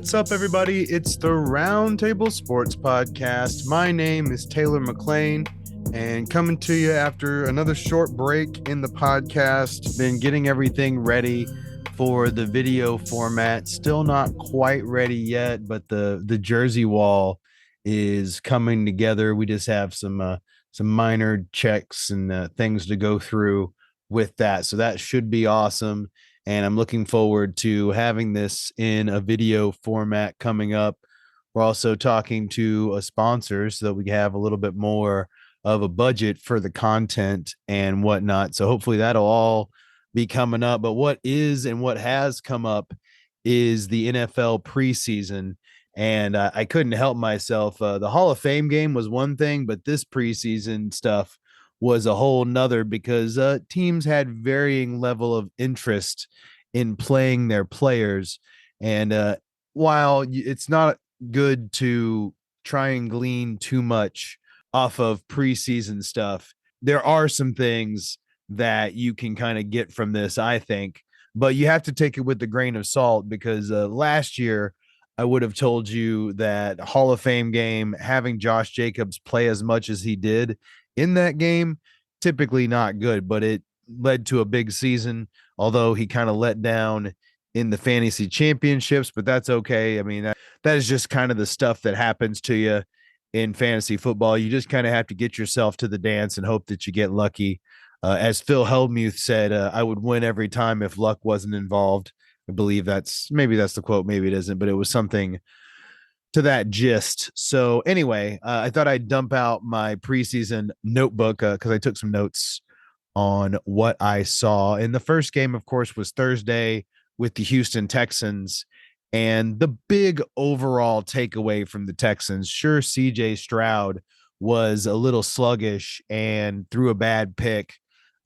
What's up, everybody? It's the Roundtable Sports Podcast. My name is Taylor McLean, and coming to you after another short break in the podcast. Been getting everything ready for the video format. Still not quite ready yet, but the jersey wall is coming together. We just have some minor checks and things to go through with that, so that should be awesome. And I'm looking forward to having this in a video format coming up. We're also talking to a sponsor so that we have a little bit more of a budget for the content and whatnot. So hopefully that'll all be coming up. But what is and what has come up is the NFL preseason. And I couldn't help myself. The Hall of Fame game was one thing, but this preseason stuff was a whole nother, because teams had varying level of interest in playing their players. And while it's not good to try and glean too much off of preseason stuff, there are some things that you can kind of get from this, I think, but you have to take it with a grain of salt, because last year I would have told you that Hall of Fame game, having Josh Jacobs play as much as he did in that game, typically not good, but it led to a big season, although he kind of let down in the fantasy championships, but that's okay. I mean, that is just kind of the stuff that happens to you in fantasy football. You just kind of have to get yourself to the dance and hope that you get lucky. As Phil Hellmuth said, I would win every time if luck wasn't involved. I believe that's the quote, maybe it isn't, but it was something to that gist. So anyway, I thought I'd dump out my preseason notebook because I took some notes on what I saw. And the first game, of course, was Thursday with the Houston Texans. And the big overall takeaway from the Texans, sure, CJ Stroud was a little sluggish and threw a bad pick.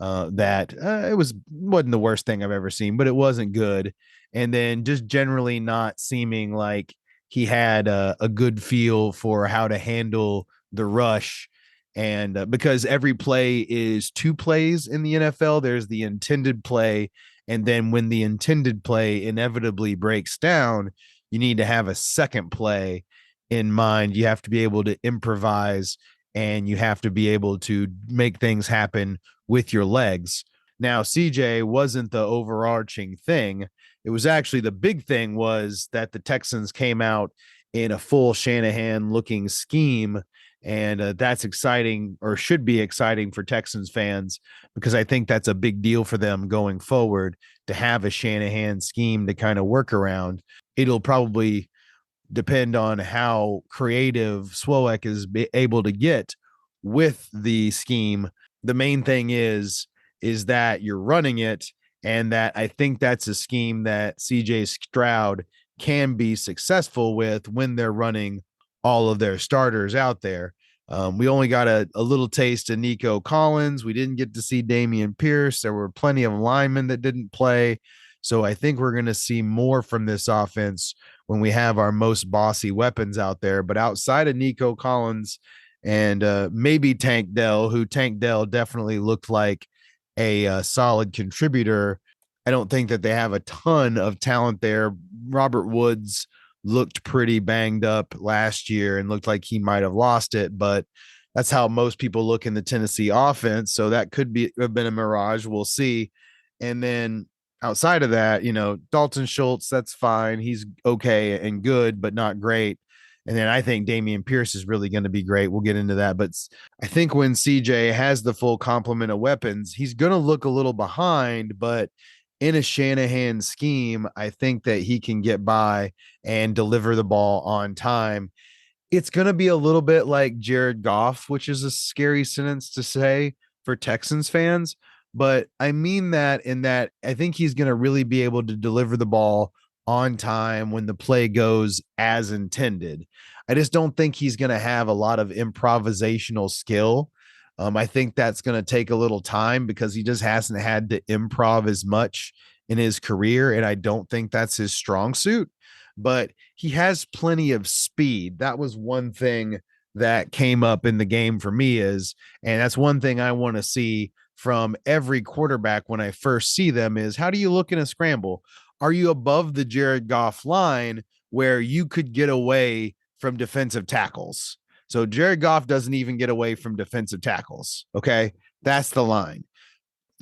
It wasn't the worst thing I've ever seen, but it wasn't good. And then just generally not seeming like he had a good feel for how to handle the rush. And because every play is two plays in the NFL, there's the intended play. And then when the intended play inevitably breaks down, you need to have a second play in mind. You have to be able to improvise, and you have to be able to make things happen with your legs. Now, CJ wasn't the overarching thing. It was actually the big thing was that the Texans came out in a full Shanahan looking scheme. And that's exciting, or should be exciting, for Texans fans, because I think that's a big deal for them going forward to have a Shanahan scheme to kind of work around. It'll probably depend on how creative Swoek is able to get with the scheme. The main thing is that you're running it, and that I think that's a scheme that CJ Stroud can be successful with when they're running all of their starters out there. We only got a little taste of Nico Collins. We didn't get to see Dameon Pierce. There were plenty of linemen that didn't play. So I think we're going to see more from this offense when we have our most bossy weapons out there. But outside of Nico Collins and maybe Tank Dell, who Tank Dell definitely looked like a solid contributor, I don't think that they have a ton of talent there. Robert Woods looked pretty banged up last year and looked like he might have lost it, but that's how most people look in the Tennessee offense. So that could have been a mirage. We'll see. And then outside of that, Dalton Schultz, that's fine. He's okay and good, but not great. And then I think Dameon Pierce is really going to be great. We'll get into that. But I think when CJ has the full complement of weapons, he's going to look a little behind, but in a Shanahan scheme, I think that he can get by and deliver the ball on time. It's going to be a little bit like Jared Goff, which is a scary sentence to say for Texans fans. But I mean that in that I think he's going to really be able to deliver the ball on time when the play goes as intended. I just don't think he's going to have a lot of improvisational skill. I think that's going to take a little time because he just hasn't had to improv as much in his career. And I don't think that's his strong suit, but he has plenty of speed. That was one thing that came up in the game for me and that's one thing I want to see from every quarterback when I first see them is, how do you look in a scramble? Are you above the Jared Goff line, where you could get away from defensive tackles. So Jared Goff doesn't even get away from defensive tackles. Okay. That's the line.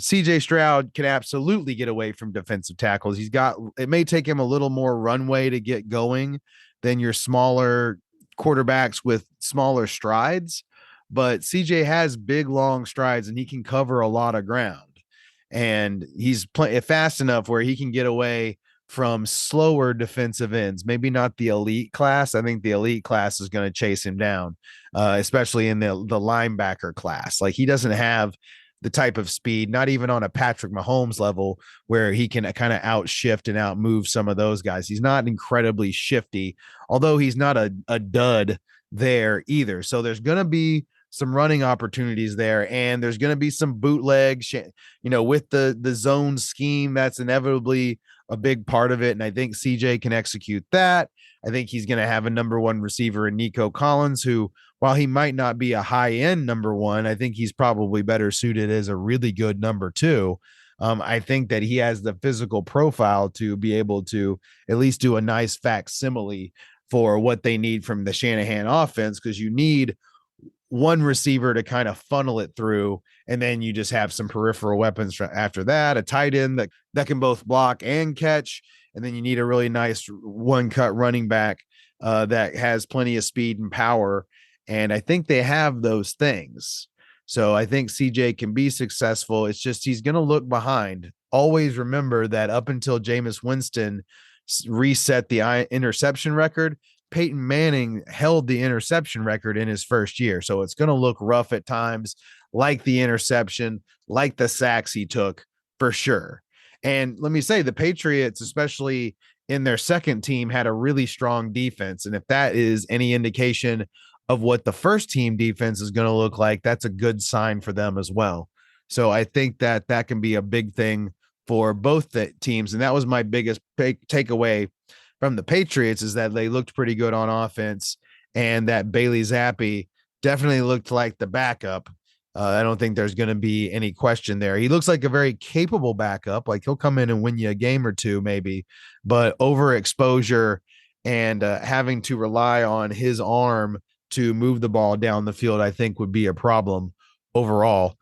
CJ Stroud can absolutely get away from defensive tackles. It may take him a little more runway to get going than your smaller quarterbacks with smaller strides, but CJ has big, long strides and he can cover a lot of ground. And he's fast enough where he can get away from slower defensive ends. Maybe not the elite class. I think the elite class is going to chase him down, especially in the linebacker class. Like he doesn't have the type of speed, not even on a Patrick Mahomes level, where he can kind of outshift and outmove some of those guys. He's not incredibly shifty, although he's not a dud there either. So there's going to be some running opportunities there, and there's going to be some bootlegs, with the zone scheme. That's inevitably a big part of it. And I think CJ can execute that. I think he's going to have a number one receiver in Nico Collins, who, while he might not be a high end number one, I think he's probably better suited as a really good number two. I think that he has the physical profile to be able to at least do a nice facsimile for what they need from the Shanahan offense, because you need one receiver to kind of funnel it through, and then you just have some peripheral weapons after that, a tight end that can both block and catch, and then you need a really nice one-cut running back that has plenty of speed and power, and I think they have those things. So I think CJ can be successful. It's just he's going to look behind. Always remember that up until Jameis Winston reset the interception record, Peyton Manning held the interception record in his first year. So it's going to look rough at times, like the interception, like the sacks he took, for sure. And let me say, the Patriots, especially in their second team, had a really strong defense. And if that is any indication of what the first team defense is going to look like, that's a good sign for them as well. So I think that can be a big thing for both the teams. And that was my biggest takeaway from the Patriots, is that they looked pretty good on offense, and that Bailey Zappi definitely looked like the backup. I don't think there's going to be any question there. He looks like a very capable backup. Like he'll come in and win you a game or two maybe, but overexposure and having to rely on his arm to move the ball down the field, I think would be a problem overall.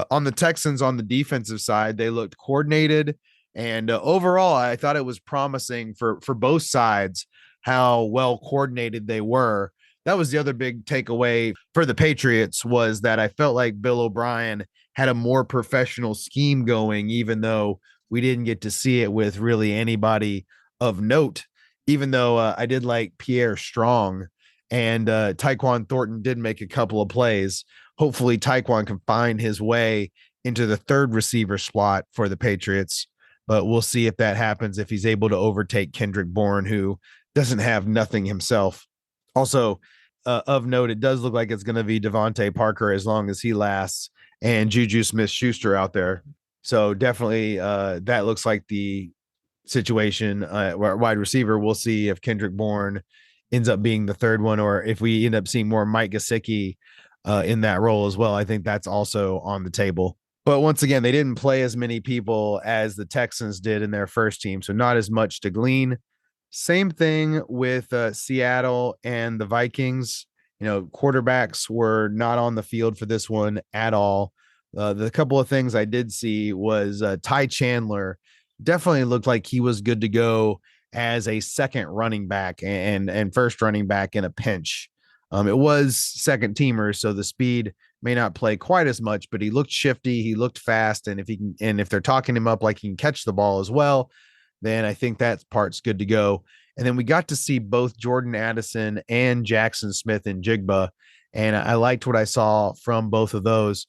On the Texans, on the defensive side, they looked coordinated. And overall, I thought it was promising for both sides how well coordinated they were. That was the other big takeaway for the Patriots, was that I felt like Bill O'Brien had a more professional scheme going, even though we didn't get to see it with really anybody of note, even though I did like Pierre Strong, and Tyquan Thornton did make a couple of plays. Hopefully Tyquan can find his way into the third receiver slot for the Patriots. But we'll see if that happens, if he's able to overtake Kendrick Bourne, who doesn't have nothing himself. Also, of note, it does look like it's going to be Devontae Parker as long as he lasts, and Juju Smith-Schuster out there. So definitely that looks like the situation. Wide receiver, we'll see if Kendrick Bourne ends up being the third one, or if we end up seeing more Mike Gesicki in that role as well. I think that's also on the table. But once again, they didn't play as many people as the Texans did in their first team, so not as much to glean. Same thing with Seattle and the Vikings. Quarterbacks were not on the field for this one at all. The couple of things I did see was Ty Chandler definitely looked like he was good to go as a second running back and first running back in a pinch. It was second teamer, so the speed may not play quite as much, but he looked shifty. He looked fast. And if they're talking him up like he can catch the ball as well, then I think that part's good to go. And then we got to see both Jordan Addison and Jackson Smith and Jigba. And I liked what I saw from both of those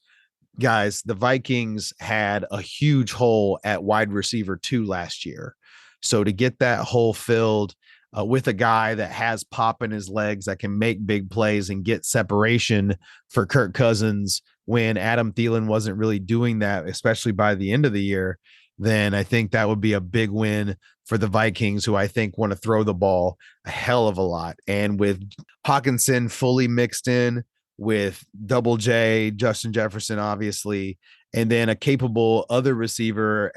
guys. The Vikings had a huge hole at wide receiver 2 last year. So to get that hole filled with a guy that has pop in his legs, that can make big plays and get separation for Kirk Cousins when Adam Thielen wasn't really doing that, especially by the end of the year, then I think that would be a big win for the Vikings, who I think want to throw the ball a hell of a lot. And with Hawkinson fully mixed in with Double J, Justin Jefferson, obviously, and then a capable other receiver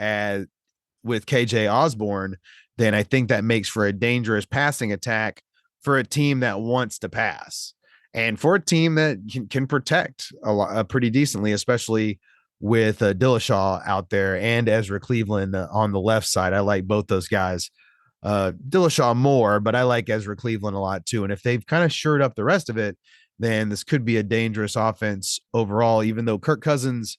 with KJ Osborne, then I think that makes for a dangerous passing attack for a team that wants to pass and for a team that can protect a lot, pretty decently, especially with Dillashaw out there and Ezra Cleveland on the left side. I like both those guys. Dillashaw more, but I like Ezra Cleveland a lot too. And if they've kind of shored up the rest of it, then this could be a dangerous offense overall, even though Kirk Cousins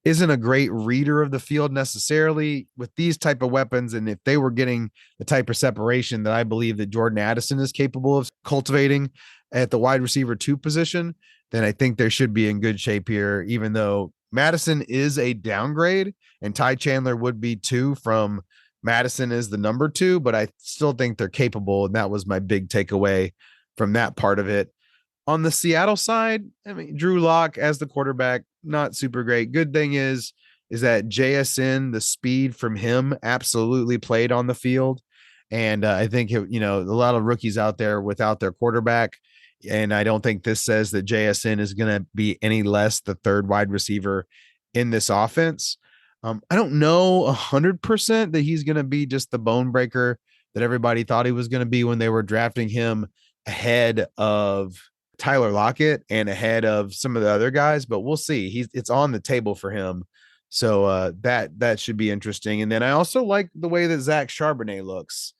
isn't a great reader of the field necessarily with these type of weapons. And if they were getting the type of separation that I believe that Jordan Addison is capable of cultivating at the wide receiver 2 position, then I think they should be in good shape here, even though Madison is a downgrade and Ty Chandler would be 2 from Madison is the number 2, but I still think they're capable. And that was my big takeaway from that part of it. On the Seattle side, I mean, Drew Lock as the quarterback, not super great. Good thing is that JSN, the speed from him absolutely played on the field. And I think, a lot of rookies out there without their quarterback. And I don't think this says that JSN is going to be any less the third wide receiver in this offense. I don't know 100% that he's going to be just the bone breaker that everybody thought he was going to be when they were drafting him ahead of Tyler Lockett and ahead of some of the other guys, but we'll see. It's on the table for him. So that should be interesting. And then I also like the way that Zach Charbonnet looks.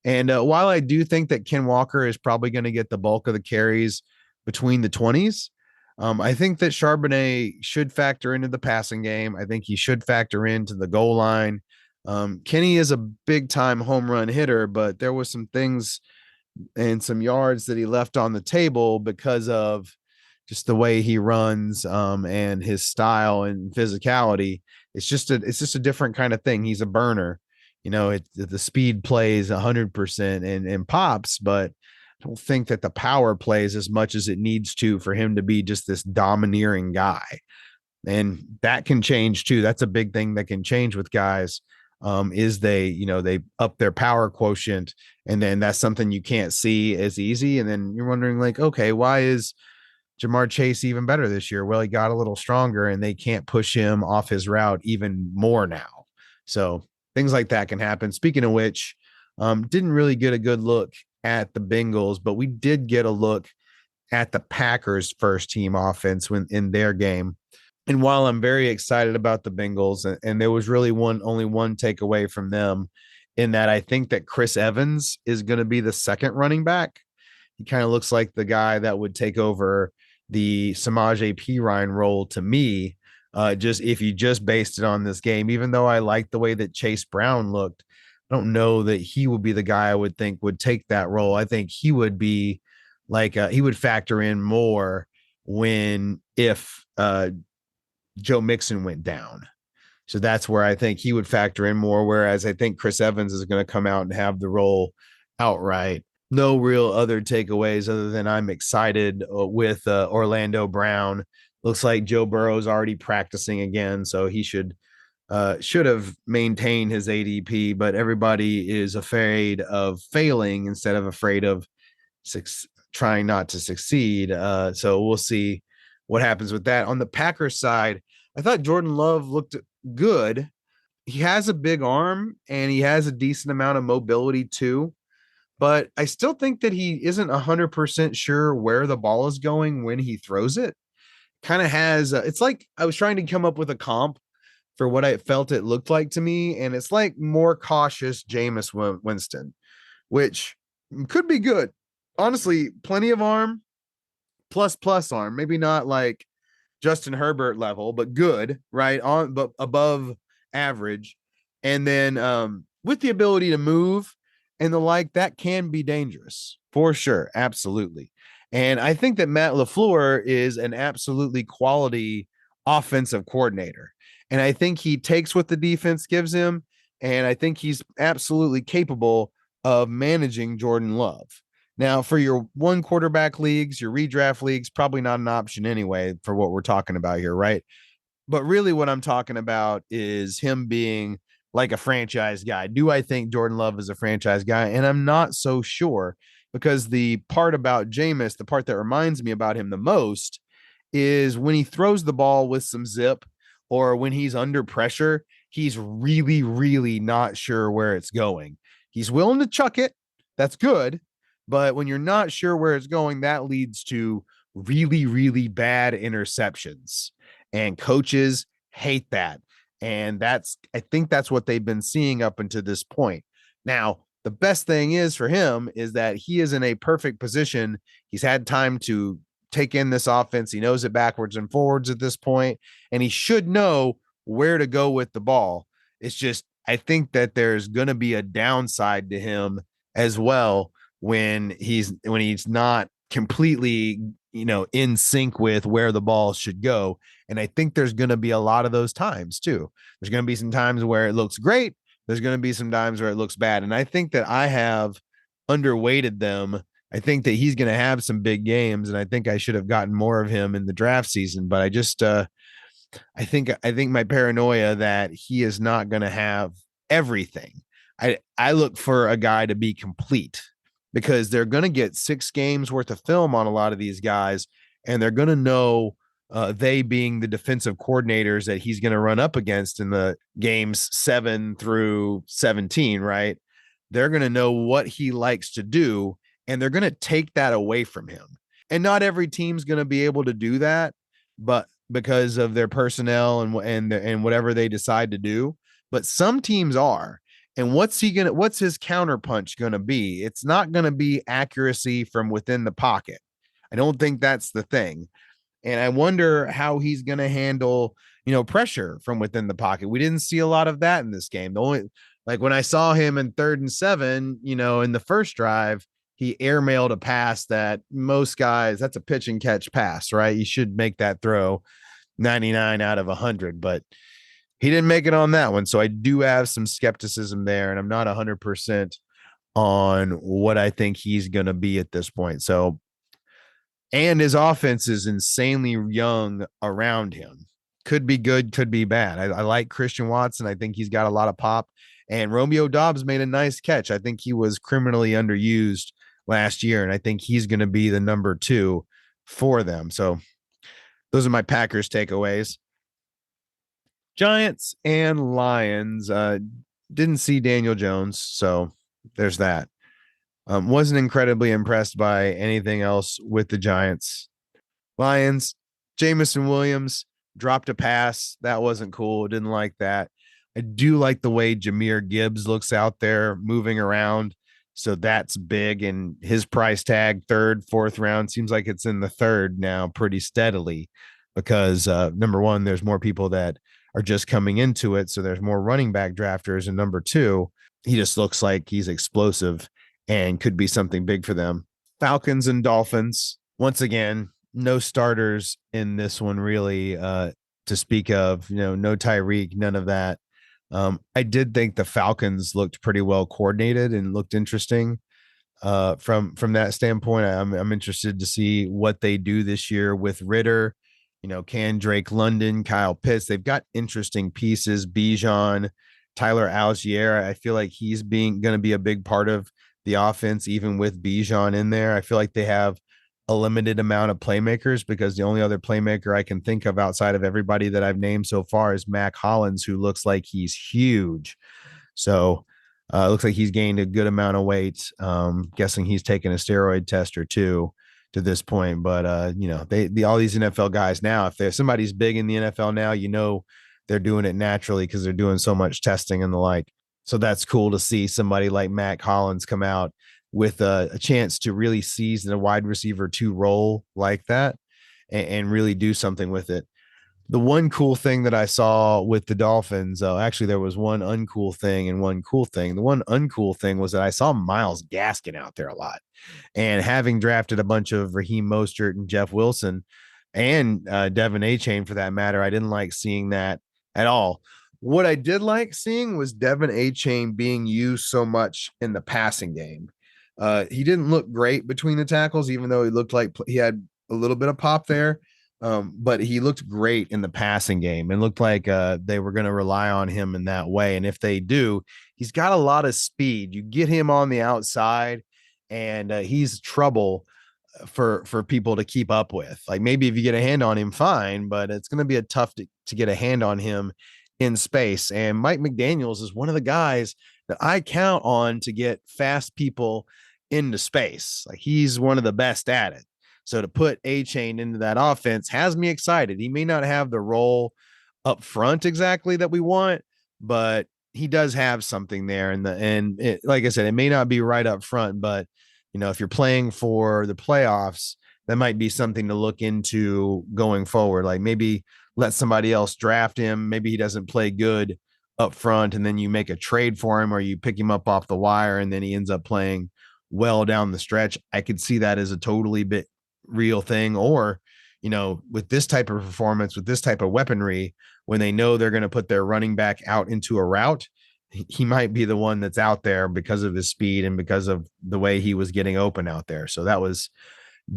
And while I do think that Ken Walker is probably going to get the bulk of the carries between the 20s, I think that Charbonnet should factor into the passing game. I think he should factor into the goal line. Kenny is a big time home run hitter, but there was some things and some yards that he left on the table because of just the way he runs and his style and physicality. It's just a different kind of thing. He's a burner, the speed plays 100% and pops, but I don't think that the power plays as much as it needs to for him to be just this domineering guy. And that can change too. That's a big thing that can change with guys. Is they up their power quotient, and then that's something you can't see as easy. And then you're wondering like, okay, why is Jamar Chase even better this year? Well, he got a little stronger and they can't push him off his route even more now. So things like that can happen. Speaking of which, didn't really get a good look at the Bengals, but we did get a look at the Packers first team offense in their game. And while I'm very excited about the Bengals, and there was really only one takeaway from them in that I think that Chris Evans is going to be the second running back. He kind of looks like the guy that would take over the Samaje Perine role to me, just if you just based it on this game, even though I like the way that Chase Brown looked, I don't know that he would be the guy I would think would take that role. I think he would be like, he would factor in more if Joe Mixon went down. So that's where I think he would factor in more. Whereas I think Chris Evans is going to come out and have the role outright. No real other takeaways other than I'm excited with Orlando Brown. Looks like Joe Burrow's already practicing again, so he should have maintained his ADP, but everybody is afraid of failing instead of afraid of trying not to succeed. So we'll see what happens with that. On the Packers side, I thought Jordan Love looked good. He has a big arm and he has a decent amount of mobility too, but I still think that he isn't 100% sure where the ball is going when he throws it. Kind of has, it's like I was trying to come up with a comp for what I felt it looked like to me, and it's like more cautious Jameis Winston, which could be good. Honestly, plenty of arm, plus arm, maybe not like Justin Herbert level, but good, right? But above average. And then with the ability to move and the like, that can be dangerous for sure. Absolutely. And I think that Matt LaFleur is an absolutely quality offensive coordinator. And I think he takes what the defense gives him. And I think he's absolutely capable of managing Jordan Love. Now, for your one quarterback leagues, your redraft leagues, probably not an option anyway for what we're talking about here, right? But really what I'm talking about is him being like a franchise guy. Do I think Jordan Love is a franchise guy? And I'm not so sure, because the part about Jameis, the part that reminds me about him the most is when he throws the ball with some zip or when he's under pressure, he's really, really not sure where it's going. He's willing to chuck it. That's good. But when you're not sure where it's going, that leads to really, really bad interceptions. And coaches hate that. And I think that's what they've been seeing up until this point. Now, the best thing is for him is that he is in a perfect position. He's had time to take in this offense. He knows it backwards and forwards at this point, and he should know where to go with the ball. It's just, I think that there's going to be a downside to him as well when he's not completely, in sync with where the ball should go. And I think there's going to be a lot of those times too. There's going to be some times where it looks great. There's going to be some times where it looks bad. And I think that I have underweighted them. I think that he's going to have some big games, and I think I should have gotten more of him in the draft season. But I think my paranoia that he is not going to have everything. I look for a guy to be complete, because they're going to get 6 games worth of film on a lot of these guys, and they're going to know, they being the defensive coordinators that he's going to run up against in the games 7 through 17, right? They're going to know what he likes to do, and they're going to take that away from him. And not every team's going to be able to do that, but because of their personnel and whatever they decide to do, but some teams are. And what's his counterpunch going to be? It's not going to be accuracy from within the pocket. I don't think that's the thing. And I wonder how he's going to handle, pressure from within the pocket. We didn't see a lot of that in this game. The only, like when I saw him in 3rd and 7, in the first drive, he airmailed a pass that most guys, that's a pitch and catch pass, right? You should make that throw 99 out of 100, but he didn't make it on that one. So I do have some skepticism there, and I'm not 100% on what I think he's going to be at this point. So, and his offense is insanely young around him. Could be good, could be bad. I like Christian Watson. I think he's got a lot of pop. And Romeo Doubs made a nice catch. I think he was criminally underused last year, and I think he's going to be the number 2 for them. So those are my Packers takeaways. Giants and Lions. Didn't see Daniel Jones, so there's that. Wasn't incredibly impressed by anything else with the Giants. Lions, Jamison Williams dropped a pass. That wasn't cool. Didn't like that. I do like the way Jahmyr Gibbs looks out there moving around. So that's big. And his price tag, 3rd, 4th round, seems like it's in the 3rd now pretty steadily, because number 1, there's more people that are just coming into it. So there's more running back drafters. And number 2, he just looks like he's explosive and could be something big for them. Falcons and Dolphins. Once again, no starters in this one really to speak of, no Tyreek, none of that. I did think the Falcons looked pretty well coordinated and looked interesting from that standpoint. I'm interested to see what they do this year with Ritter. Can Drake London, Kyle Pitts, they've got interesting pieces. Bijan, Tyler Algier. I feel like he's going to be a big part of the offense, even with Bijan in there. I feel like they have a limited amount of playmakers, because the only other playmaker I can think of outside of everybody that I've named so far is Mac Hollins, who looks like he's huge. So it looks like he's gained a good amount of weight. Guessing he's taken a steroid test or 2 to this point. But all these NFL guys now, if there's somebody's big in the NFL now, they're doing it naturally because they're doing so much testing and the like. So that's cool to see somebody like Mac Hollins come out with a chance to really seize the wide receiver 2 role like that and really do something with it. The one cool thing that I saw with the Dolphins, actually, there was one uncool thing and one cool thing. The one uncool thing was that I saw Myles Gaskin out there a lot. And having drafted a bunch of Raheem Mostert and Jeff Wilson and Devin Achane for that matter, I didn't like seeing that at all. What I did like seeing was Devin Achane being used so much in the passing game. He didn't look great between the tackles, even though he looked like he had a little bit of pop there. But he looked great in the passing game and looked like they were going to rely on him in that way. And if they do, he's got a lot of speed. You get him on the outside, and he's trouble for people to keep up with. Like, maybe if you get a hand on him, fine, but it's going to be tough to get a hand on him in space. And Mike McDaniels is one of the guys that I count on to get fast people into space. Like he's one of the best at it. So to put A Chain into that offense has me excited. He may not have the role up front exactly that we want, but he does have something there. Like I said, it may not be right up front, but if you're playing for the playoffs, that might be something to look into going forward. Like maybe let somebody else draft him. Maybe he doesn't play good up front, and then you make a trade for him or you pick him up off the wire, and then he ends up playing well down the stretch. I could see that as a totally bit real thing. Or, with this type of performance, with this type of weaponry, when they know they're going to put their running back out into a route, he might be the one that's out there because of his speed and because of the way he was getting open out there. So that was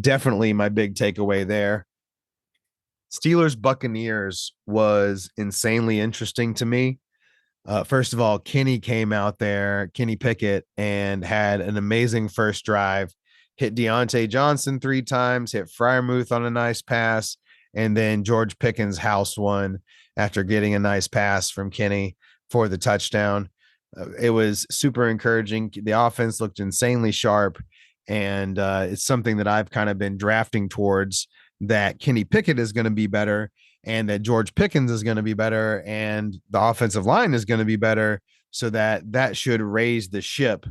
definitely my big takeaway there. Steelers Buccaneers was insanely interesting to me. First of all, Kenny came out there, Kenny Pickett, and had an amazing first drive, hit Deontay Johnson 3 times, hit Freiermuth on a nice pass, and then George Pickens house one after getting a nice pass from Kenny for the touchdown. It was super encouraging. The offense looked insanely sharp, and it's something that I've kind of been drafting towards, that Kenny Pickett is going to be better and that George Pickens is going to be better and the offensive line is going to be better, so that should raise the ship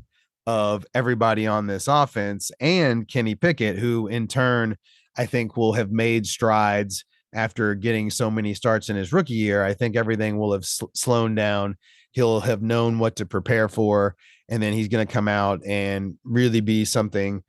of everybody on this offense and Kenny Pickett, who in turn I think will have made strides after getting so many starts in his rookie year. I think everything will have slowed down. He'll have known what to prepare for, and then he's going to come out and really be something.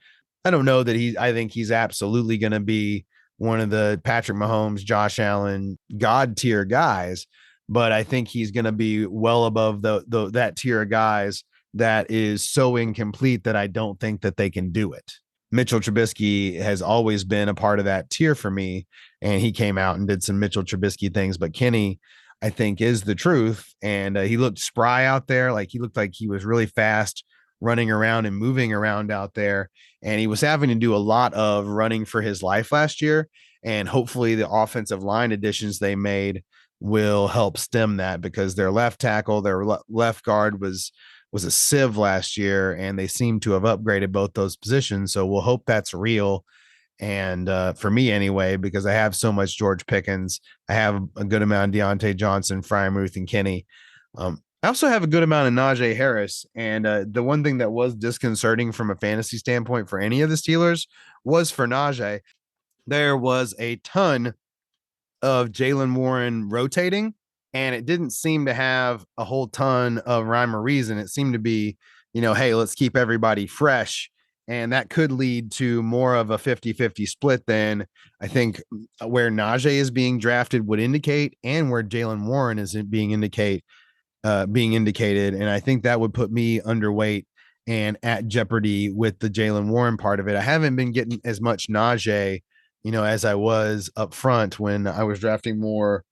I don't know that I think he's absolutely going to be one of the Patrick Mahomes, Josh Allen, God tier guys, but I think he's going to be well above that tier of guys that is so incomplete that I don't think that they can do it. Mitchell Trubisky has always been a part of that tier for me, and he came out and did some Mitchell Trubisky things, but Kenny, I think, is the truth. And he looked spry out there. Like he looked like he was really fast running around and moving around out there. And he was having to do a lot of running for his life last year. And hopefully the offensive line additions they made will help stem that, because their left tackle, their left guard was a sieve last year, and they seem to have upgraded both those positions. So we'll hope that's real. And for me anyway, because I have so much George Pickens, I have a good amount of Deontay Johnson, Freiermuth, and Kenny. I also have a good amount of Najee Harris. And the one thing that was disconcerting from a fantasy standpoint for any of the Steelers was for Najee. There was a ton of Jaylen Warren rotating, and it didn't seem to have a whole ton of rhyme or reason. It seemed to be, hey, let's keep everybody fresh. And that could lead to more of a 50-50 split than I think where Najee is being drafted would indicate, and where Jaylen Warren is being indicated. And I think that would put me underweight and at jeopardy with the Jaylen Warren part of it. I haven't been getting as much Najee, as I was up front when I was drafting more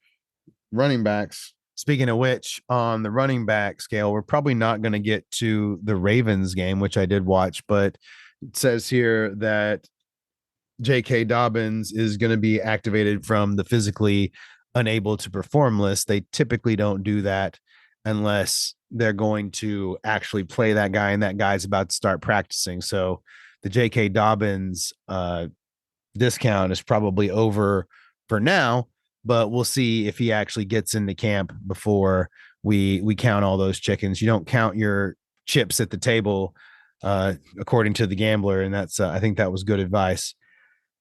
running backs. Speaking of which, on the running back scale, we're probably not going to get to the Ravens game, which I did watch, but it says here that J.K. Dobbins is going to be activated from the physically unable to perform list. They typically don't do that unless they're going to actually play that guy and that guy's about to start practicing. So the J.K. Dobbins discount is probably over for now, but we'll see if he actually gets into camp before we count all those chickens. You don't count your chips at the table, according to the gambler. And that's, I think that was good advice.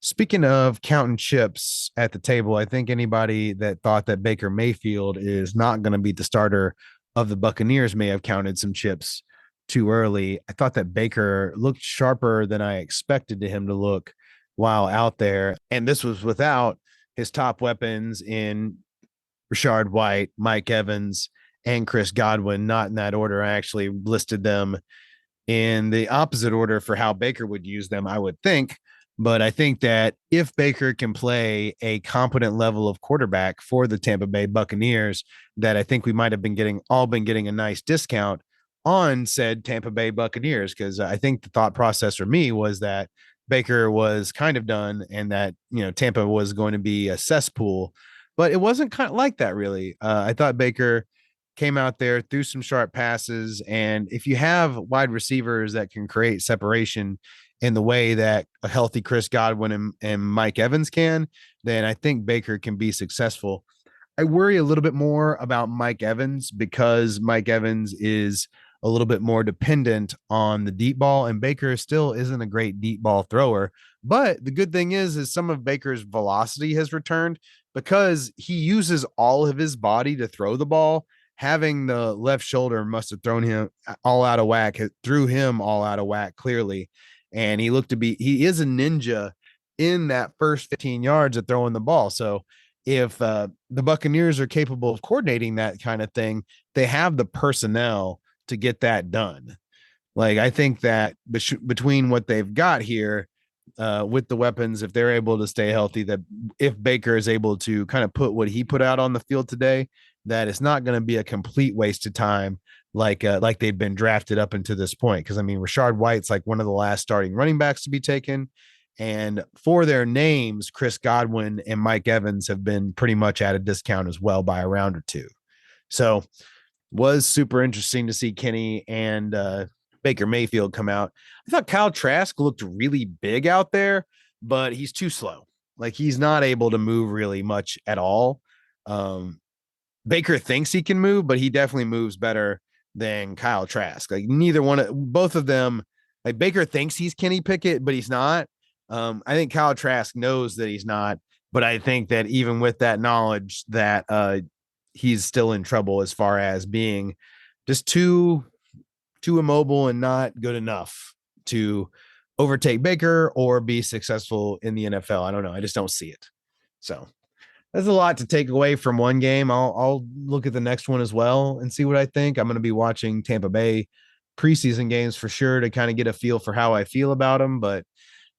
Speaking of counting chips at the table, I think anybody that thought that Baker Mayfield is not going to be the starter of the Buccaneers may have counted some chips too early. I thought that Baker looked sharper than I expected him to look while out there. And this was without his top weapons in Rashard White, Mike Evans, and Chris Godwin. Not in that order. I actually listed them in the opposite order for how Baker would use them, I would think. But I think that if Baker can play a competent level of quarterback for the Tampa Bay Buccaneers, that I think we might have been getting a nice discount on said Tampa Bay Buccaneers. Because I think the thought process for me was that Baker was kind of done and that, Tampa was going to be a cesspool, but it wasn't kind of like that really. I thought Baker came out there, threw some sharp passes. And if you have wide receivers that can create separation in the way that a healthy Chris Godwin and Mike Evans can, then I think Baker can be successful. I worry a little bit more about Mike Evans because Mike Evans is a little bit more dependent on the deep ball, and Baker still isn't a great deep ball thrower. But the good thing is some of Baker's velocity has returned because he uses all of his body to throw the ball. Having the left shoulder must have thrown him all out of whack, threw him all out of whack, clearly. And he is a ninja in that first 15 yards of throwing the ball. So if the Buccaneers are capable of coordinating that kind of thing, they have the personnel to get that done. Like, I think that between what they've got here with the weapons, if they're able to stay healthy, that if Baker is able to kind of put what he put out on the field today, that it's not going to be a complete waste of time like they've been drafted up into this point. Because I mean, Rashard White's like one of the last starting running backs to be taken. And for their names, Chris Godwin and Mike Evans have been pretty much at a discount as well by a round or two. So was super interesting to see Kenny and Baker Mayfield come out. I thought Kyle Trask looked really big out there, but he's too slow. Like, he's not able to move really much at all. Baker thinks he can move, but he definitely moves better than Kyle Trask. Like, both of them, like, Baker thinks he's Kenny Pickett, but he's not. I think Kyle Trask knows that he's not, but I think that even with that knowledge that he's still in trouble as far as being just too immobile and not good enough to overtake Baker or be successful in the NFL. I don't know. I just don't see it. So that's a lot to take away from one game. I'll look at the next one as well and see what I think. I'm going to be watching Tampa Bay preseason games for sure to kind of get a feel for how I feel about them. But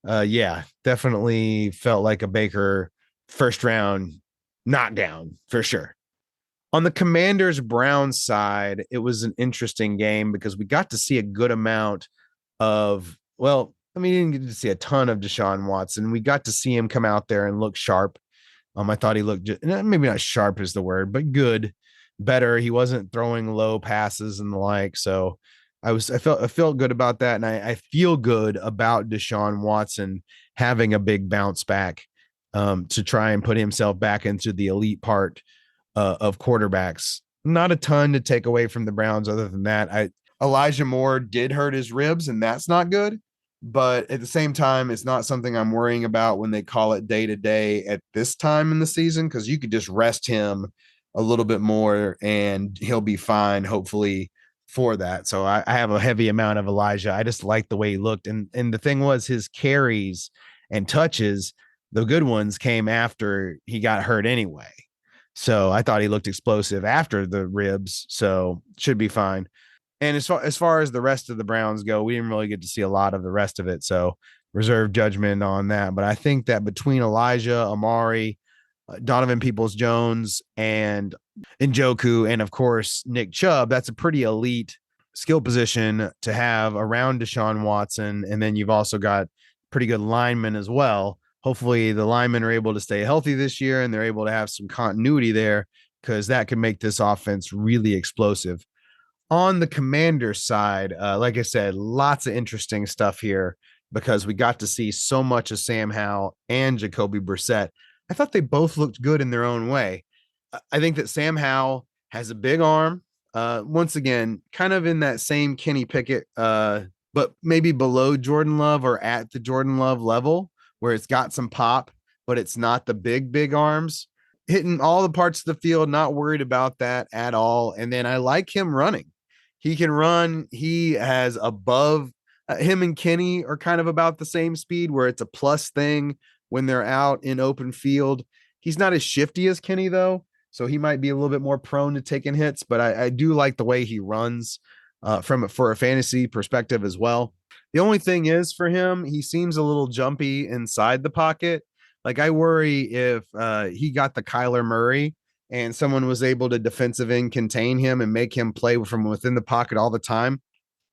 yeah, definitely felt like a Baker first round knockdown for sure. On the Commanders Browns side, it was an interesting game because we got to see a good amount of, well, I mean, we didn't get to see a ton of Deshaun Watson. We got to see him come out there and look sharp. I thought he looked maybe not sharp is the word, but good, better. He wasn't throwing low passes and the like. So I felt good about that. And I feel good about Deshaun Watson having a big bounce back to try and put himself back into the elite part of quarterbacks. Not a ton to take away from the Browns other than that. Elijah Moore did hurt his ribs, and that's not good. But at the same time, it's not something I'm worrying about when they call it day to day at this time in the season, because you could just rest him a little bit more and he'll be fine, hopefully, for that. So I have a heavy amount of Elijah. I just like the way he looked. And the thing was, his carries and touches, the good ones, came after he got hurt anyway. So I thought he looked explosive after the ribs, so should be fine. And as far as the rest of the Browns go, we didn't really get to see a lot of the rest of it, so reserve judgment on that. But I think that between Elijah, Amari, Donovan Peoples-Jones, and Njoku, and of course Nick Chubb, that's a pretty elite skill position to have around Deshaun Watson. And then you've also got pretty good linemen as well. Hopefully the linemen are able to stay healthy this year and they're able to have some continuity there, because that can make this offense really explosive. On the Commanders side, like I said, lots of interesting stuff here because we got to see so much of Sam Howell and Jacoby Brissett. I thought they both looked good in their own way. I think that Sam Howell has a big arm. Once again, kind of in that same Kenny Pickett, but maybe below Jordan Love or at the Jordan Love level, where it's got some pop, but it's not the big arms. Hitting all the parts of the field, not worried about that at all. And then I like him running. He can run. He has above him and Kenny are kind of about the same speed, where it's a plus thing when they're out in open field. He's not as shifty as Kenny, though, so he might be a little bit more prone to taking hits, but I do like the way he runs for a fantasy perspective as well. The only thing is for him, he seems a little jumpy inside the pocket. Like, I worry if he got the Kyler Murray and someone was able to defensive end contain him and make him play from within the pocket all the time.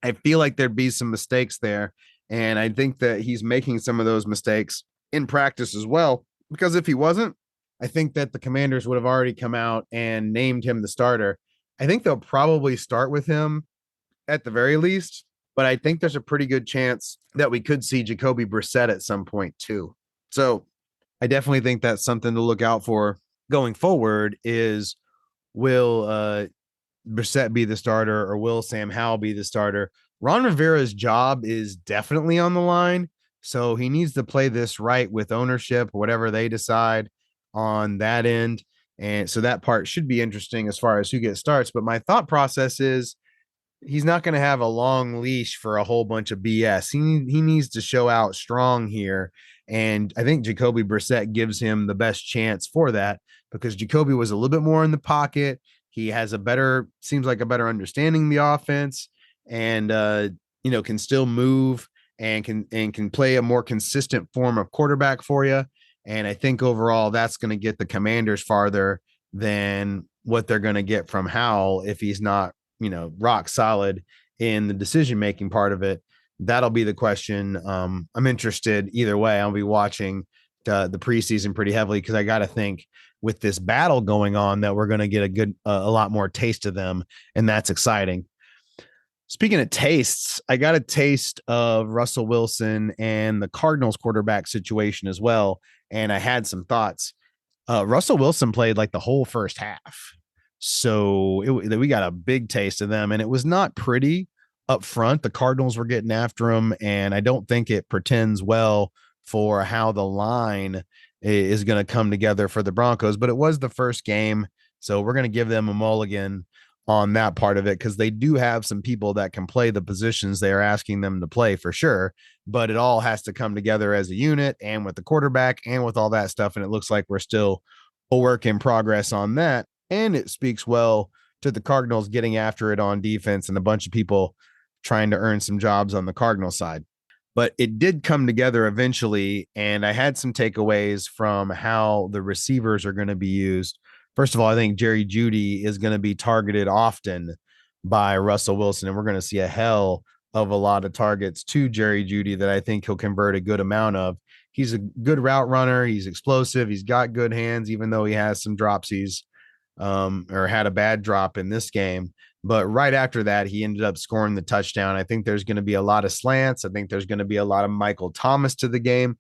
I feel like there'd be some mistakes there. And I think that he's making some of those mistakes in practice as well, because if he wasn't, I think that the Commanders would have already come out and named him the starter I think they'll probably start with him at the very least, but I think there's a pretty good chance that we could see Jacoby Brissett at some point too. So I definitely think that's something to look out for going forward is will Brissett be the starter or will Sam Howell be the starter? Ron Rivera's job is definitely on the line. So he needs to play this right with ownership, whatever they decide on that end. And so that part should be interesting as far as who gets starts. But my thought process is he's not going to have a long leash for a whole bunch of BS. He needs to show out strong here. And I think Jacoby Brissett gives him the best chance for that because Jacoby was a little bit more in the pocket. He has seems like a better understanding of the offense and, can still move and can play a more consistent form of quarterback for you. And I think overall that's going to get the Commanders farther than what they're going to get from Howell if he's not, rock solid in the decision-making part of it. That'll be the question. I'm interested either way. I'll be watching the preseason pretty heavily because I got to think with this battle going on that we're going to get a lot more taste of them. And that's exciting. Speaking of tastes, I got a taste of Russell Wilson and the Cardinals quarterback situation as well. And I had some thoughts. Russell Wilson played like the whole first half. So we got a big taste of them, and it was not pretty up front. The Cardinals were getting after him, and I don't think it pretends well for how the line is going to come together for the Broncos, but it was the first game. So we're going to give them a mulligan on that part of it because they do have some people that can play the positions they are asking them to play for sure. But it all has to come together as a unit and with the quarterback and with all that stuff. And it looks like we're still a work in progress on that. And it speaks well to the Cardinals getting after it on defense and a bunch of people trying to earn some jobs on the Cardinal side. But it did come together eventually. And I had some takeaways from how the receivers are going to be used. First of all, I think Jerry Jeudy is going to be targeted often by Russell Wilson, and we're going to see a hell of a lot of targets to Jerry Jeudy that I think he'll convert a good amount of. He's a good route runner. He's explosive. He's got good hands, even though he has some dropsies or had a bad drop in this game. But right after that, he ended up scoring the touchdown. I think there's going to be a lot of slants. I think there's going to be a lot of Michael Thomas to the game,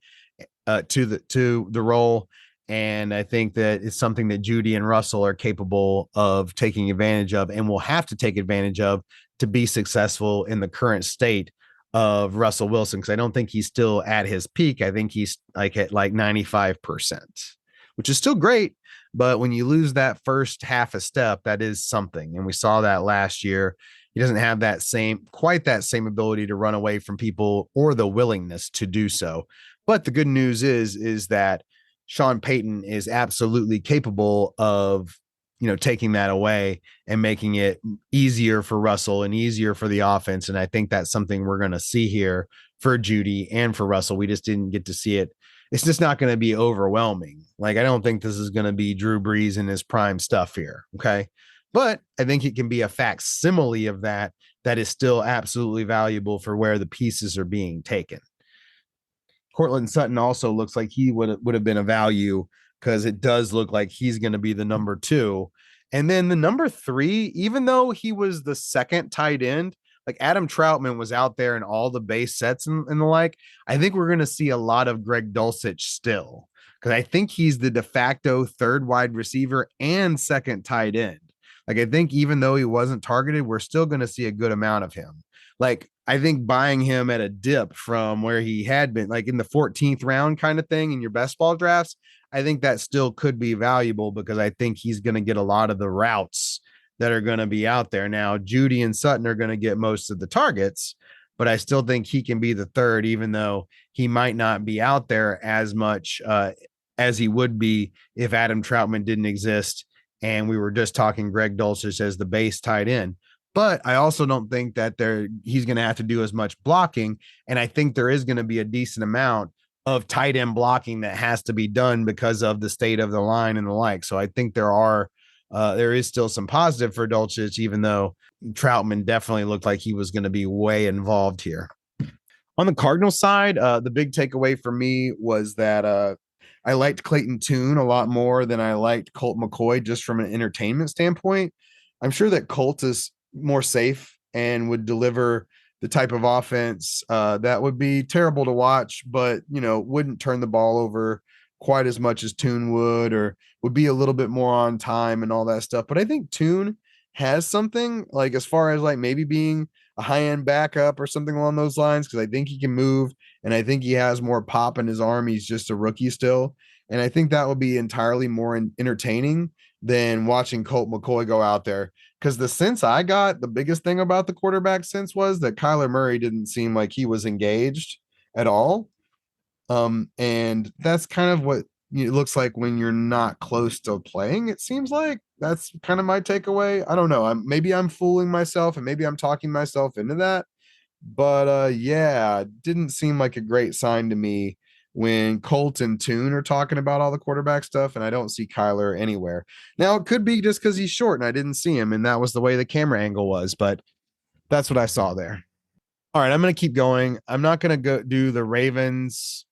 to the role. And I think that it's something that Jeudy and Russell are capable of taking advantage of and will have to take advantage of to be successful in the current state of Russell Wilson. Because I don't think he's still at his peak. I think he's like at like 95%, which is still great. But when you lose that first half a step, that is something. And we saw that last year. He doesn't have quite that same ability to run away from people or the willingness to do so. But the good news is that Sean Payton is absolutely capable of, taking that away and making it easier for Russell and easier for the offense. And I think that's something we're going to see here for Jeudy and for Russell. We just didn't get to see it. It's just not going to be overwhelming. Like, I don't think this is going to be Drew Brees in his prime stuff here. Okay. But I think it can be a facsimile of that is still absolutely valuable for where the pieces are being taken. Cortland Sutton also looks like he would have been a value because it does look like he's going to be the number 2. And then the number 3, even though he was the second tight end, like Adam Troutman was out there in all the base sets and the like, I think we're going to see a lot of Greg Dulcich still because I think he's the de facto third wide receiver and second tight end. Like, I think even though he wasn't targeted, we're still going to see a good amount of him. Like, I think buying him at a dip from where he had been, like in the 14th round kind of thing in your best ball drafts, I think that still could be valuable because I think he's going to get a lot of the routes that are going to be out there. Now, Jeudy and Sutton are going to get most of the targets, but I still think he can be the third, even though he might not be out there as much as he would be if Adam Troutman didn't exist. And we were just talking Greg Dulcich as the base tight end. But I also don't think that he's going to have to do as much blocking. And I think there is going to be a decent amount of tight end blocking that has to be done because of the state of the line and the like. So I think there is still some positive for Dulcich, even though Troutman definitely looked like he was going to be way involved here. On the Cardinals side, the big takeaway for me was that I liked Clayton Tune a lot more than I liked Colt McCoy just from an entertainment standpoint. I'm sure that Colts is more safe and would deliver the type of offense that would be terrible to watch, but wouldn't turn the ball over quite as much as Tune would, or would be a little bit more on time and all that stuff. But I think Tune has something, like, as far as like maybe being a high end backup or something along those lines, because I think he can move and I think he has more pop in his arm. He's just a rookie still. And I think that would be entirely more entertaining than watching Colt McCoy go out there. Because the sense I got, the biggest thing about the quarterback sense was that Kyler Murray didn't seem like he was engaged at all. And that's kind of what it looks like when you're not close to playing. It seems like that's kind of my takeaway. I don't know. Maybe I'm fooling myself and maybe I'm talking myself into that. But yeah, it didn't seem like a great sign to me when Colt and Tune are talking about all the quarterback stuff, and I don't see Kyler anywhere. Now, it could be just because he's short and I didn't see him, and that was the way the camera angle was, but that's what I saw there. All right, I'm going to keep going. I'm not going to go do the Ravens,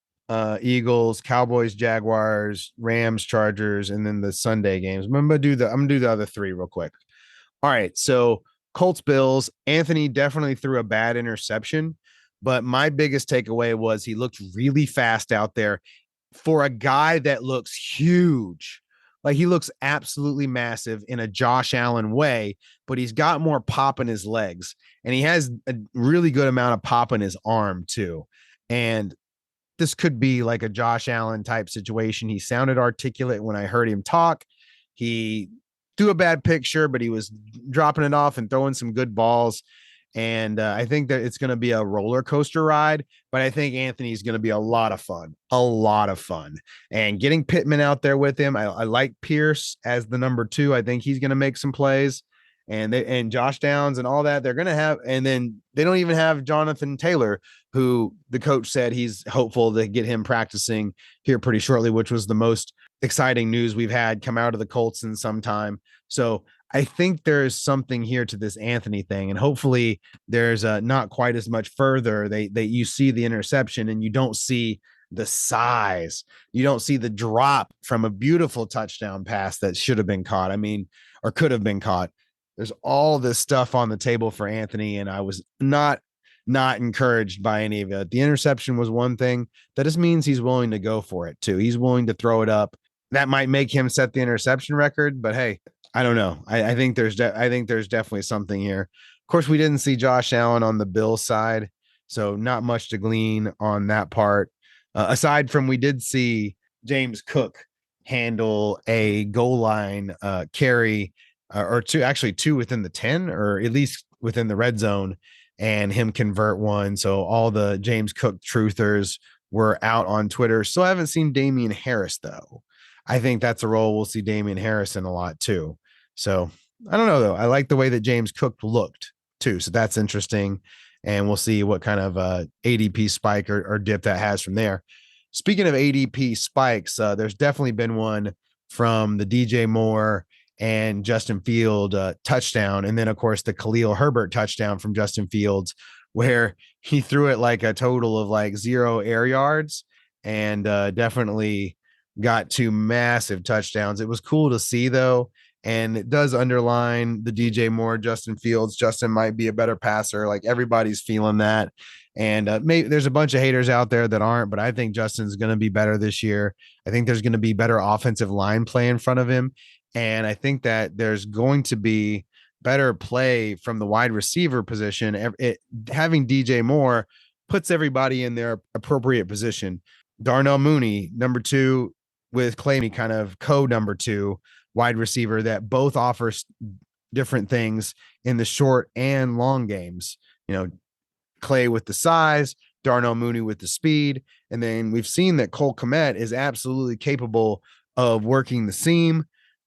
Eagles, Cowboys, Jaguars, Rams, Chargers, and then the Sunday games. I'm going to do the other three real quick. All right, so Colts, Bills. Anthony definitely threw a bad interception, but my biggest takeaway was he looked really fast out there for a guy that looks huge. Like, he looks absolutely massive in a Josh Allen way, but he's got more pop in his legs, and he has a really good amount of pop in his arm too. And this could be like a Josh Allen type situation. He sounded articulate when I heard him talk. He threw a bad picture, but he was dropping it off and throwing some good balls. And I think that it's going to be a roller coaster ride, but I think Anthony's going to be a lot of fun, and getting Pittman out there with him. I like Pierce as the number 2. I think he's going to make some plays, and Josh Downs and all that they're going to have. And then they don't even have Jonathan Taylor, who the coach said he's hopeful to get him practicing here pretty shortly, which was the most exciting news we've had come out of the Colts in some time. So I think there's something here to this Anthony thing, and hopefully there's not quite as much further. You see the interception and you don't see the size. You don't see the drop from a beautiful touchdown pass that should have been caught. I mean, or could have been caught. There's all this stuff on the table for Anthony, and I was not encouraged by any of it. The interception was one thing. That just means he's willing to go for it too. He's willing to throw it up. That might make him set the interception record, but hey, I don't know. I think there's definitely something here. Of course, we didn't see Josh Allen on the Bills side, so not much to glean on that part. Aside from, we did see James Cook handle a goal line carry, or two within the 10, or at least within the red zone, and him convert one. So all the James Cook truthers were out on Twitter. Still haven't seen Damian Harris though. I think that's a role we'll see Damian Harris in a lot too. So I don't know though. I like the way that James Cook looked too. So that's interesting. And we'll see what kind of ADP spike or dip that has from there. Speaking of ADP spikes, there's definitely been one from the DJ Moore and Justin Field touchdown. And then of course the Khalil Herbert touchdown from Justin Fields, where he threw it like a total of like 0 air yards, and definitely got 2 massive touchdowns. It was cool to see though. And it does underline the DJ Moore, Justin Fields. Justin might be a better passer. Like, everybody's feeling that. And maybe there's a bunch of haters out there that aren't, but I think Justin's going to be better this year. I think there's going to be better offensive line play in front of him. And I think that there's going to be better play from the wide receiver position. Having DJ Moore puts everybody in their appropriate position. Darnell Mooney, number 2, with Clay, kind of number 2 wide receiver, that both offers different things in the short and long games. Clay with the size, Darnell Mooney with the speed. And then we've seen that Cole Kmet is absolutely capable of working the seam.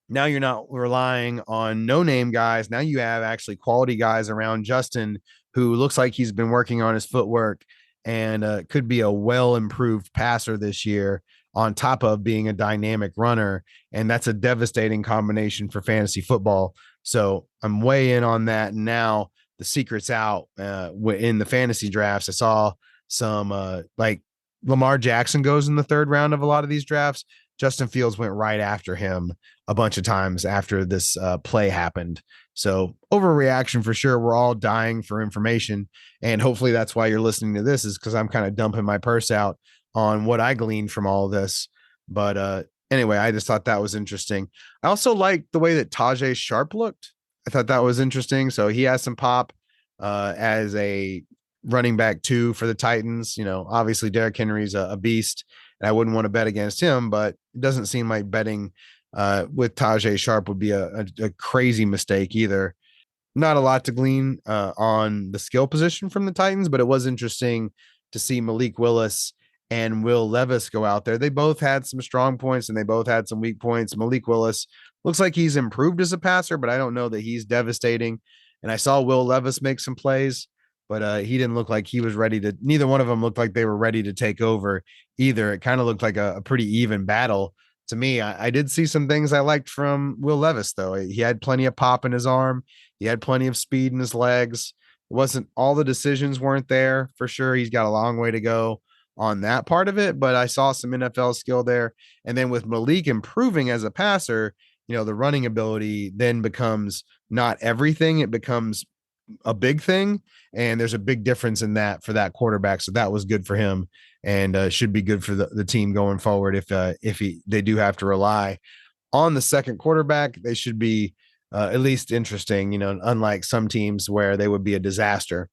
Now you're not relying on no-name guys. Now you have actually quality guys around Justin, who looks like he's been working on his footwork and could be a well-improved passer this year, on top of being a dynamic runner. And that's a devastating combination for fantasy football. So I'm way in on that. And now the secret's out in the fantasy drafts. I saw some like Lamar Jackson goes in the 3rd round of a lot of these drafts. Justin Fields went right after him a bunch of times after this play happened. So overreaction for sure. We're all dying for information. And hopefully that's why you're listening to this, is because I'm kind of dumping my purse out on what I gleaned from all of this. But anyway, I just thought that was interesting. I also like the way that Tajay Sharp looked. I thought that was interesting. So he has some pop as a running back two for the Titans. Obviously Derrick Henry's a beast, and I wouldn't want to bet against him, but it doesn't seem like betting with Tajay Sharp would be a crazy mistake either. Not a lot to glean on the skill position from the Titans, but it was interesting to see Malik Willis and Will Levis go out there. They both had some strong points and they both had some weak points. Malik Willis looks like he's improved as a passer, but I don't know that he's devastating. And I saw Will Levis make some plays, but he didn't look like he was ready to. Neither one of them looked like they were ready to take over either. It kind of looked like a pretty even battle to me. I did see some things I liked from Will Levis, though. He had plenty of pop in his arm. He had plenty of speed in his legs. It wasn't all the decisions weren't there for sure. He's got a long way to go on that part of it, but I saw some NFL skill there. And then with Malik improving as a passer, the running ability then becomes not everything. It becomes a big thing. And there's a big difference in that for that quarterback. So that was good for him, and should be good for the team going forward. If they do have to rely on the second quarterback, they should be at least interesting, unlike some teams where they would be a disaster.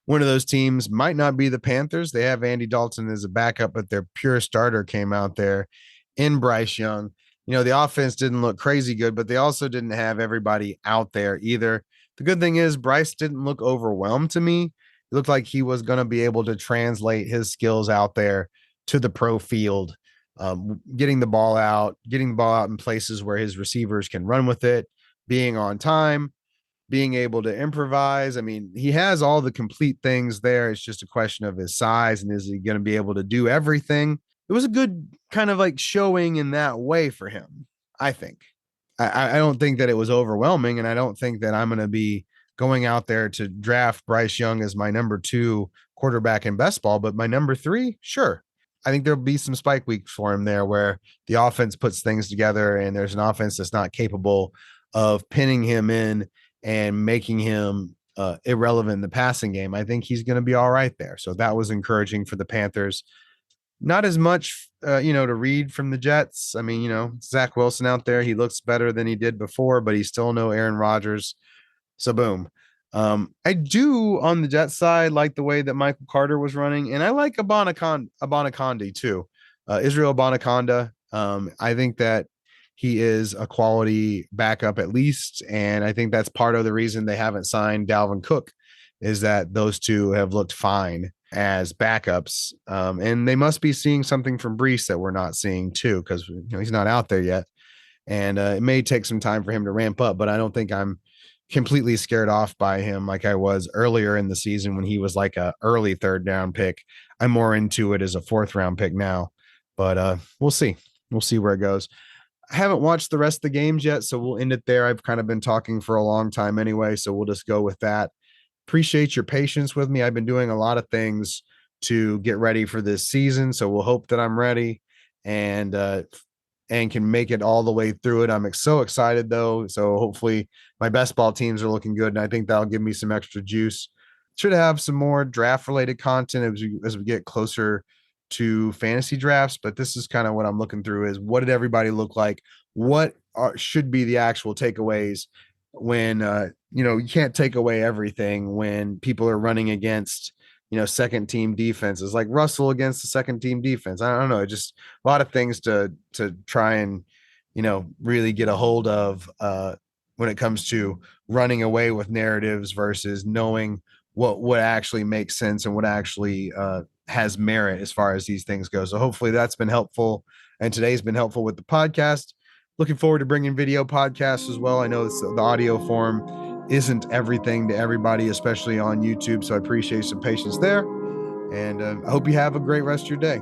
One of those teams might not be the Panthers. They have Andy Dalton as a backup, but their pure starter came out there in Bryce Young. The offense didn't look crazy good, but they also didn't have everybody out there either. The good thing is Bryce didn't look overwhelmed to me. It looked like he was going to be able to translate his skills out there to the pro field, getting the ball out in places where his receivers can run with it, being on time, being able to improvise. I mean, he has all the complete things there. It's just a question of his size, and is he going to be able to do everything? It was a good kind of like showing in that way for him, I think. I don't think that it was overwhelming, and I don't think that I'm going to be going out there to draft Bryce Young as my number 2 quarterback in best ball, but my number 3, sure. I think there'll be some spike weeks for him there where the offense puts things together and there's an offense that's not capable of pinning him in and making him irrelevant in the passing game. I think he's going to be all right there. So that was encouraging for the Panthers. Not as much, to read from the Jets. I mean, Zach Wilson out there, he looks better than he did before, but he's still no Aaron Rodgers. So boom. I do on the Jets side like the way that Michael Carter was running, and I like Abanikandi too. Israel Abanikanda. I think that he is a quality backup at least, and I think that's part of the reason they haven't signed Dalvin Cook, is that those two have looked fine as backups, and they must be seeing something from Breece that we're not seeing too, because he's not out there yet, and it may take some time for him to ramp up. But I don't think I'm completely scared off by him like I was earlier in the season when he was like a early 3rd round pick. I'm more into it as a 4th round pick now, but we'll see where it goes. I haven't watched the rest of the games yet, so we'll end it there. I've kind of been talking for a long time anyway, so we'll just go with that. Appreciate your patience with me. I've been doing a lot of things to get ready for this season, so we'll hope that I'm ready and can make it all the way through it. I'm so excited though. So hopefully my best ball teams are looking good, and I think that'll give me some extra juice. Should have some more draft related content as we get closer to fantasy drafts, but this is kind of what I'm looking through, is what did everybody look like? What should be the actual takeaways when, you can't take away everything when people are running against, second team defenses, like Russell against the second team defense. I don't know. Just a lot of things to try and, really get a hold of when it comes to running away with narratives versus knowing what actually makes sense and what actually has merit as far as these things go. So hopefully that's been helpful. And today's been helpful with the podcast. Looking forward to bringing video podcasts as well. I know the audio form isn't everything to everybody, especially on YouTube. So I appreciate some patience there. And I hope you have a great rest of your day.